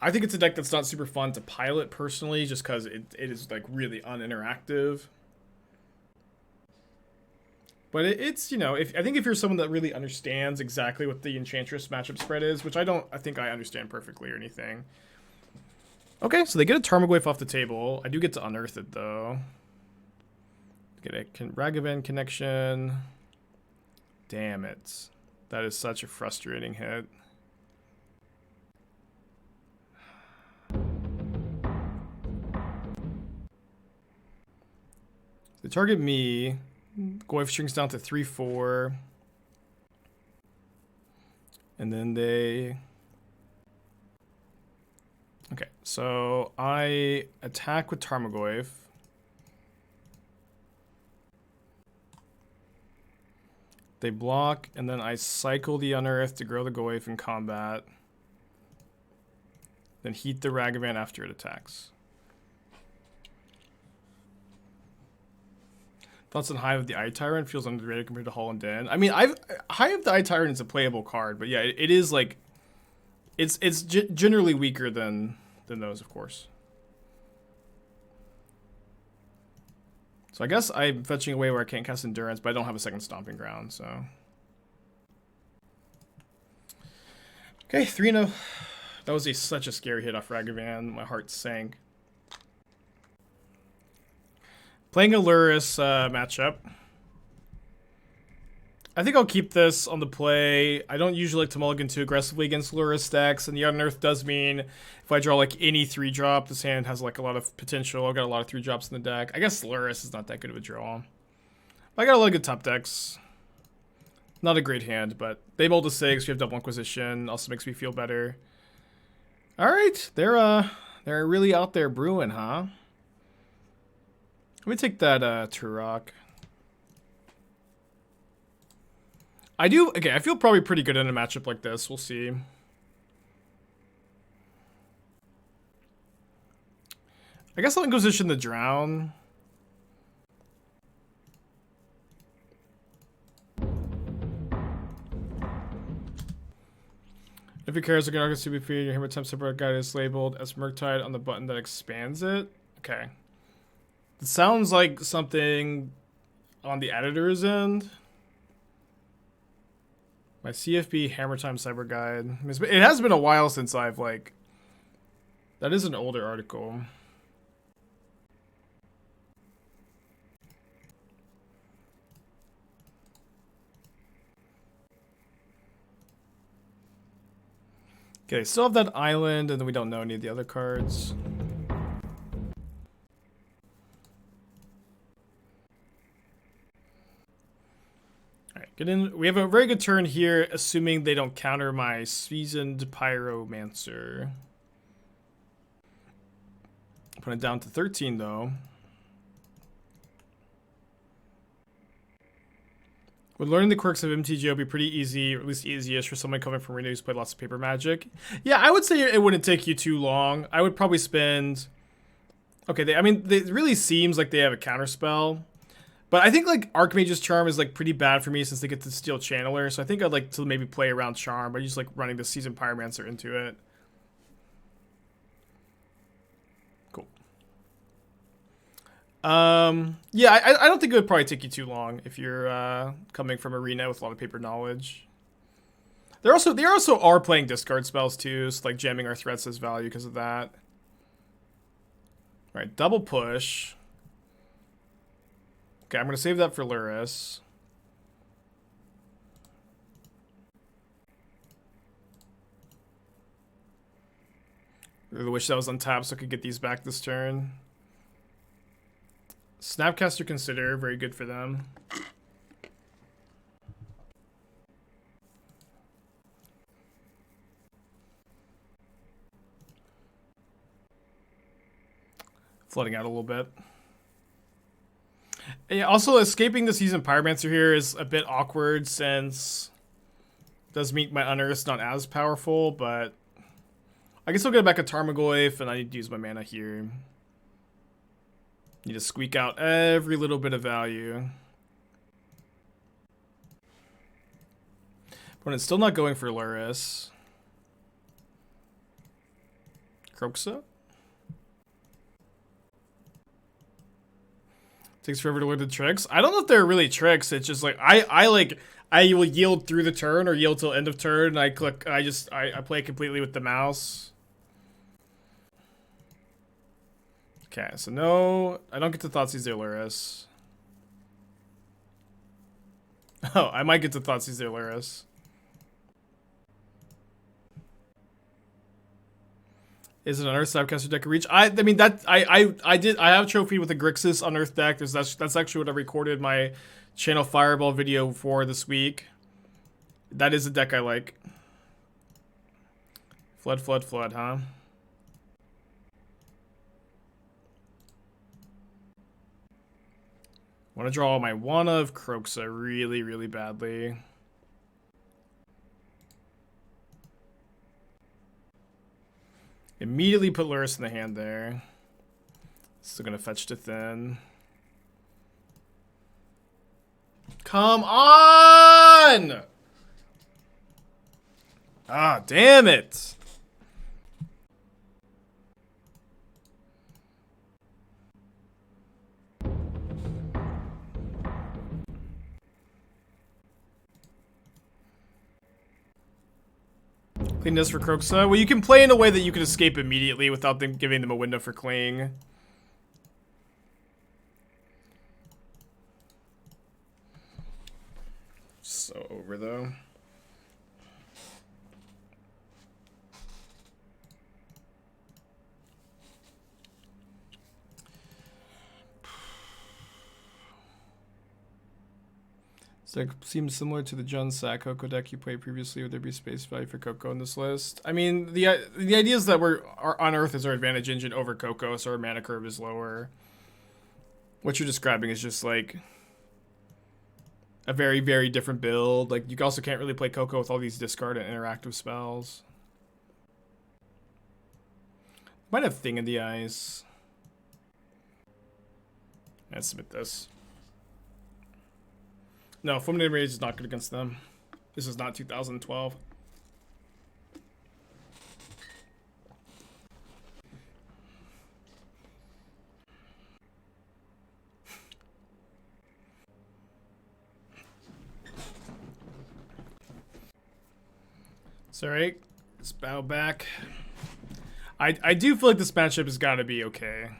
I think it's a deck that's not super fun to pilot personally, just because it is, like, really uninteractive. But it's, you know, I think if you're someone that really understands exactly what the Enchantress matchup spread is, which I think I understand perfectly or anything. Okay, so they get a Tarmogoyf off the table. I do get to unearth it, though. Get a Ragavan connection. Damn it. That is such a frustrating hit. They target me. Goyf shrinks down to 3/4. And then they... Okay, so I attack with Tarmogoyf. They block, and then I cycle the Unearth to grow the Goyf in combat. Then heat the Ragavan after it attacks. Thoughts on Hive of the Eye Tyrant feels underrated compared to Hall and Den. I mean, Hive of the Eye Tyrant is a playable card, but yeah, it is like, it's generally weaker than those, of course. So I guess I'm fetching away where I can't cast Endurance, but I don't have a second Stomping Ground, so. Okay, 3-0. That was such a scary hit off Ragavan. My heart sank. Playing a Lurrus matchup. I think I'll keep this on the play. I don't usually like to mulligan too aggressively against Lurrus decks, and the Unearth does mean if I draw like any 3-drop, this hand has like a lot of potential. I've got a lot of 3-drops in the deck. I guess Lurrus is not that good of a draw. I got a lot of good top decks. Not a great hand, but they bolt to 6. We have double Inquisition. Also makes me feel better. All right, they're really out there brewing, huh? Let me take that Turok. I feel probably pretty good in a matchup like this. We'll see. I guess I'll Inquisition the Drown. If your characters are going to CBP, your Hammer Temp Separate Guide is labeled as Murktide on the button that expands it. Okay. It sounds like something on the editor's end. My CFB Hammer Time Cyber Guide. It has been a while since I've, like... That is an older article. Okay, still have that island, and then we don't know any of the other cards. Alright, get in. We have a very good turn here, assuming they don't counter my Seasoned Pyromancer. Put it down to 13, though. Would learning the quirks of MTGO be pretty easy, or at least easiest for someone coming from Arena who's played lots of paper Magic? Yeah, I would say it wouldn't take you too long. I would probably spend... Okay, it really seems like they have a counterspell. But I think, like, Archmage's Charm is, like, pretty bad for me since they get to steal Channeler. So I think I'd like to maybe play around Charm by just, like, running the Seasoned Pyromancer into it. Yeah, I don't think it would probably take you too long if you're coming from Arena with a lot of paper knowledge. They also are playing discard spells too, so like jamming our threats has value because of that. All right, double push. Okay, I'm gonna save that for Lurrus. Really wish that was untapped so I could get these back this turn. Snapcaster Consider, very good for them. Flooding out a little bit. Yeah, also, escaping the Seasoned Pyromancer here is a bit awkward since it does mean my Unearth's not as powerful, but I can still get back a Tarmogoyf, and I need to use my mana here. Need to squeak out every little bit of value. But it's still not going for Lurrus. Kroxa? Takes forever to learn the tricks. I don't know if they're really tricks. It's just like I will yield through the turn or yield till end of turn, and I play completely with the mouse. Okay, so no, I don't get to Thoughtseize their Lurrus. Oh, I might get to Thoughtseize their Lurrus. Is it an Unearth Snapcaster deck of reach? I mean that I have a trophy with a Grixis Unearth deck. That's actually what I recorded my Channel Fireball video for this week. That is a deck I like. Flood, flood, flood, huh? I want to draw my one of Kroxa really, really badly. Immediately put Lurrus in the hand there. Still gonna fetch to thin. Come on! Ah, damn it! Clean this for Kroxa. Well, you can play in a way that you can escape immediately without them giving them a window for cling. So over though. So it seems similar to the Jun Sack Coco deck you played previously. Would there be space value for Coco in this list? I mean, the idea is that our Unearth is our advantage engine over Coco, so our mana curve is lower. What you're describing is just like a very, very different build. Like, you also can't really play Coco with all these discard and interactive spells. Might have Thing in the Eyes. Let's submit this. No, Fulminator Mage is not good against them. This is not 2012. It's alright. Let's bow back. I do feel like this matchup has got to be okay.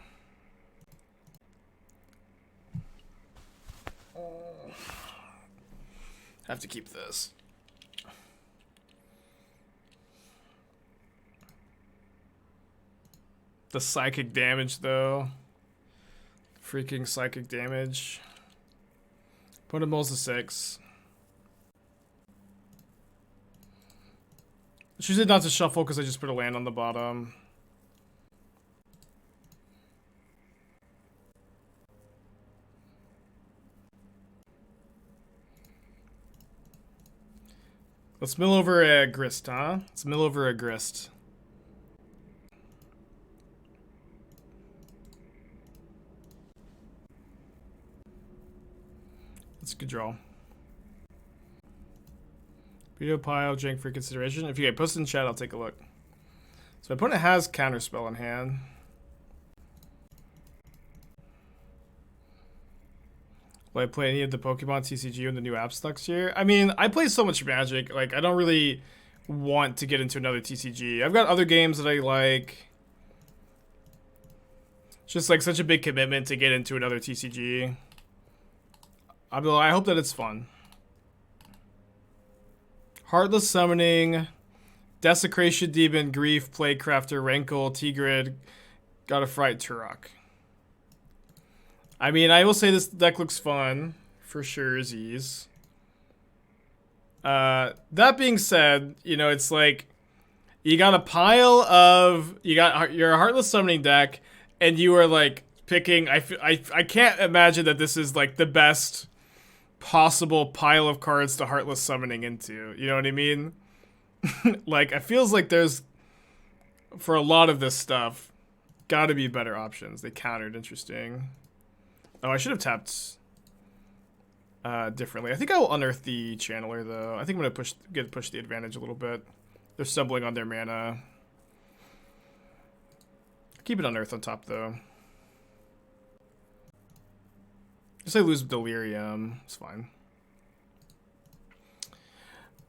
Have to keep this. The psychic damage, though. Freaking psychic damage. Put him rolls to 6. I choose not to shuffle because I just put a land on the bottom. Let's mill over a Grist, huh? Let's mill over a Grist. That's a good draw. Video pile, jank for consideration. If you get posted in chat, I'll take a look. So my opponent has Counterspell in hand. Will I play any of the Pokemon TCG in the new apps next year? I mean, I play so much Magic. Like, I don't really want to get into another TCG. I've got other games that I like. It's just like such a big commitment to get into another TCG. I hope that it's fun. Heartless Summoning, Desecration Demon, Grief, Plaguecrafter, Rankle, Tigrid, Gotta Fright, Turok. I mean, I will say this deck looks fun, for sure, Z's. That being said, you know, it's like, you got a pile of, you're a Heartless Summoning deck, and you are like picking, I can't imagine that this is like the best possible pile of cards to Heartless Summoning into. You know what I mean? Like, it feels like there's, for a lot of this stuff, gotta be better options. They countered, interesting. Oh, I should have tapped differently. I think I will unearth the Channeler, though. I think I'm gonna push the advantage a little bit. They're stumbling on their mana. Keep it unearth on top, though. Just I lose Delirium. It's fine.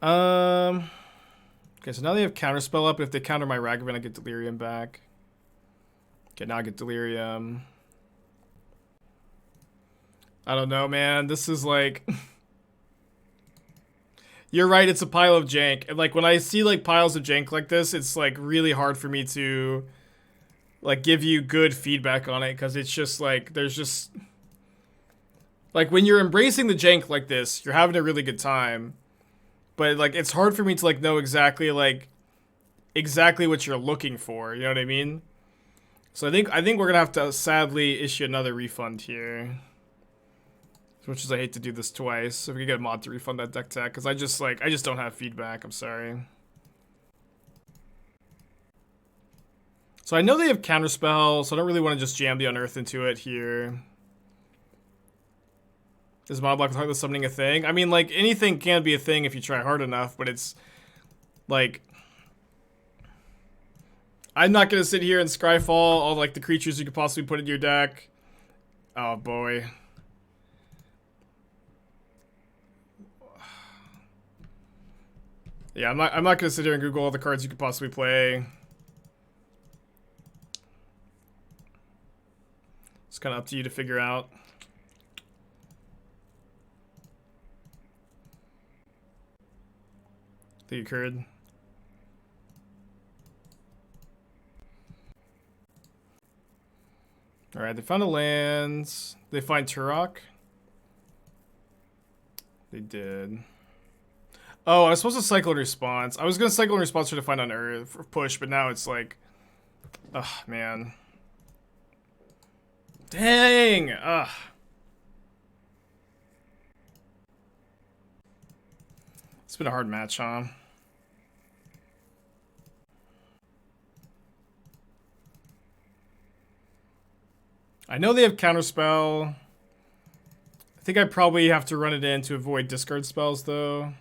Okay, so now they have Counterspell up. If they counter my Ragavan, I get Delirium back. Okay, now I get Delirium. I don't know, man. This is like... You're right, it's a pile of jank. And like, when I see like piles of jank like this, it's like really hard for me to like give you good feedback on it, because it's just like, there's just... Like, when you're embracing the jank like this, you're having a really good time. But, like, it's hard for me to, like, know exactly what you're looking for. You know what I mean? So I think we're gonna have to sadly issue another refund here. As much as I hate to do this twice. So if we could get a mod to refund that deck tech. Because I just don't have feedback. I'm sorry. So I know they have Counterspell, so I don't really want to just jam the Unearth into it here. Is Mono Block with Heartless Summoning a thing? I mean, like, anything can be a thing if you try hard enough, but it's, like... I'm not gonna sit here and Scryfall all, like, the creatures you could possibly put in your deck. Oh, boy. Yeah, I'm not gonna sit here and Google all the cards you could possibly play. It's kind of up to you to figure out. Think it occurred. Alright, they found a land. They find Turok. They did. Oh, I was supposed to cycle in response. I was gonna cycle in response to find Unearth for push, but now it's like, ugh, man. Dang! Ugh. It's been a hard match, huh? I know they have Counterspell. I think I probably have to run it in to avoid discard spells, though.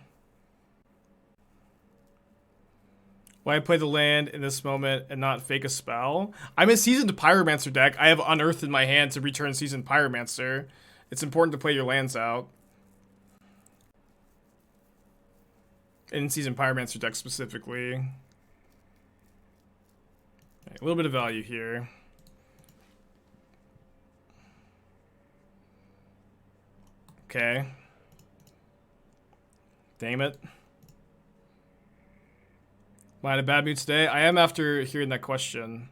Why play the land in this moment and not fake a spell? I'm a Seasoned Pyromancer deck. I have Unearth in my hand to return Seasoned Pyromancer. It's important to play your lands out. In Seasoned Pyromancer deck specifically. Okay, a little bit of value here. Okay. Damn it. Am I in a bad mood today? I am after hearing that question.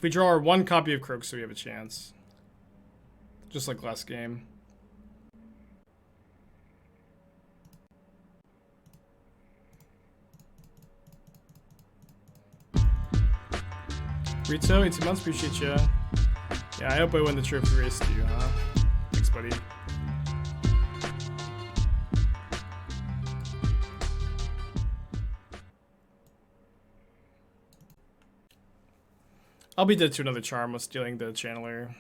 If we draw our one copy of Kroxa, we have a chance. Just like last game. Rito, 18 months, appreciate you. Yeah, I hope I win the trophy race too, huh? Thanks, buddy. I'll be dead to another charm with stealing the channeler.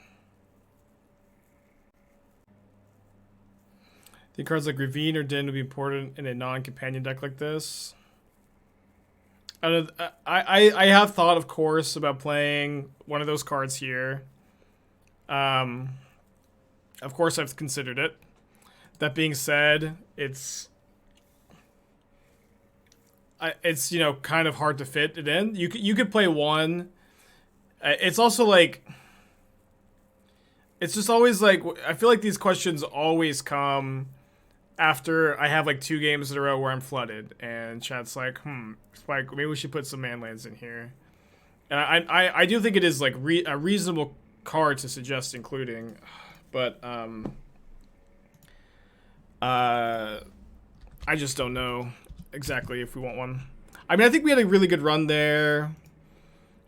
The cards like Ravine or Din would be important in a non-companion deck like this. I have thought, of course, about playing one of those cards here. Of course, I've considered it. That being said, it's you know, kind of hard to fit it in. You could play one. It's also like, it's just always like, I feel like these questions always come after I have like 2 games in a row where I'm flooded, and chat's like, Spike, maybe we should put some manlands in here. And I do think it is like a reasonable card to suggest including, but I just don't know exactly if we want one. I mean, I think we had a really good run there.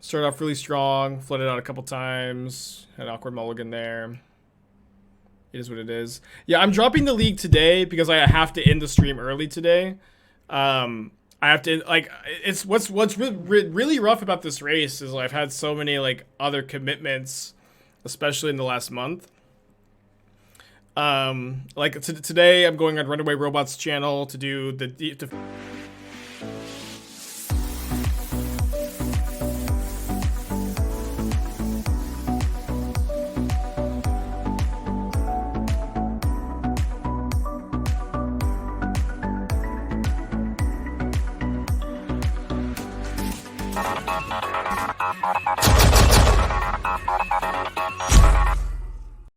Started off really strong, flooded out a couple times, had an awkward mulligan there. It is what it is. Yeah, I'm dropping the league today because I have to end the stream early today. I have to, like, it's what's really rough about this race is I've had so many like other commitments, especially in the last month. Like today I'm going on Runaway Robots channel to do the